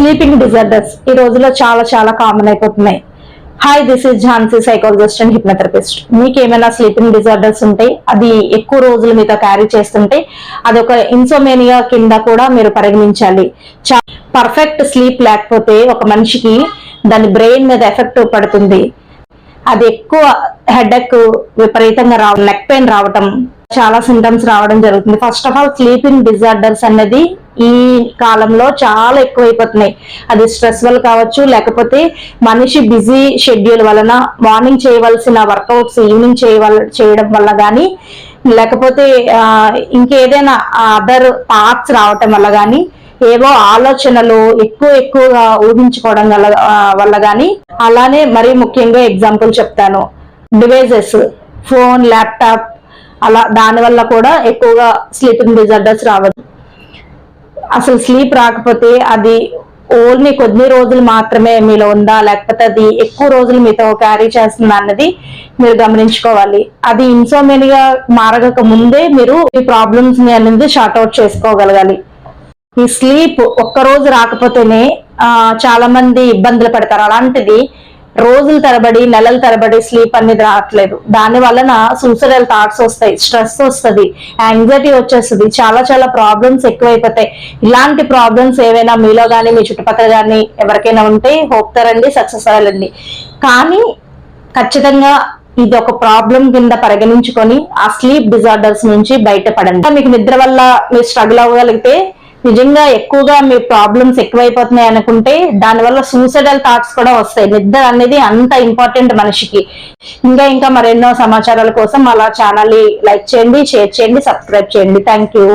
Sleeping disorders ఈ రోజుల్లో చాలా చాలా కామన్ అయిపోతున్నాయి. Hi, this is Jhansi, psychologist and hypnotherapist. మీకు ఏమైనా స్లీపింగ్ డిజార్డర్స్ ఉంటే, అది ఎక్కువ రోజులు మీతో క్యారీ చేస్తుంటే అది ఒక ఇన్సోమేనియా కింద కూడా మీరు పరిగణించాలి. పర్ఫెక్ట్ స్లీప్ లేకపోతే ఒక మనిషికి దాని బ్రెయిన్ మీద ఎఫెక్ట్ పడుతుంది. అది ఎక్కువ హెడేక్, విపరీతంగా రావడం, నెక్ పెయిన్ రావటం, చాలా సింటమ్స్ రావడం జరుగుతుంది. First of all, sleeping disorders అనేది ఈ కాలంలో చాలా ఎక్కువైపోతున్నాయి. అది స్ట్రెస్ వల్ల కావచ్చు, లేకపోతే మనిషి బిజీ షెడ్యూల్ వలన మార్నింగ్ చేయవలసిన వర్కౌట్స్ ఈవినింగ్ చేయడం వల్ల కానీ, లేకపోతే ఇంకేదైనా అదర్ థాట్స్ రావటం వల్ల కానీ, ఏవో ఆలోచనలు ఎక్కువగా ఊహించుకోవడం వల్ల కానీ, అలానే మరీ ముఖ్యంగా ఎగ్జాంపుల్ చెప్తాను, డివైజెస్, ఫోన్, ల్యాప్టాప్, అలా దానివల్ల కూడా ఎక్కువగా స్లీపింగ్ డిజార్డర్స్ రావచ్చు. అసలు స్లీప్ రాకపోతే అది ఓన్లీ కొద్ది రోజులు మాత్రమే మీలో ఉందా, లేకపోతే అది ఎక్కువ రోజులు మీతో క్యారీ చేస్తుందా అన్నది మీరు గమనించుకోవాలి. అది ఇన్సోమేనియా మారగక ముందే మీరు ఈ ప్రాబ్లమ్స్ ని అనేది షార్ట్ అవుట్ చేసుకోగలగాలి. ఈ స్లీప్ ఒక్కరోజు రాకపోతేనే చాలా మంది ఇబ్బందులు పడతారు. అలాంటిది రోజుల తరబడి, నెలల తరబడి స్లీప్ అనేది రావట్లేదు. దాని వలన సూసైడల్ థాట్స్ వస్తాయి, స్ట్రెస్ వస్తుంది, యాంగ్జైటీ వచ్చేస్తుంది, చాలా ప్రాబ్లమ్స్ ఎక్కువైపోతాయి. ఇలాంటి ప్రాబ్లమ్స్ ఏవైనా మీలో కానీ, మీ చుట్టుపక్కల కానీ ఎవరికైనా ఉంటే హోప్ రండి, సక్సెస్ అవ్వాలండి. కానీ ఖచ్చితంగా ఇది ఒక ప్రాబ్లం కింద పరిగణించుకొని ఆ స్లీప్ డిజార్డర్స్ నుంచి బయటపడండి. మీకు నిద్ర వల్ల మీరు స్ట్రగుల్ అవ్వగలిగితే, నిజంగా ఎక్కువగా మీ ప్రాబ్లమ్స్ ఎక్కువైపోతున్నాయి అనుకుంటే, దానివల్ల సూసైడల్ థాట్స్ కూడా వస్తాయి. నిద్ర అనేది అంత ఇంపార్టెంట్ మనిషికి. ఇంకా మరెన్నో సమాచారాల కోసం అలా ఛానల్ ని లైక్ చేయండి, షేర్ చేయండి, సబ్స్క్రైబ్ చేయండి. Thank you.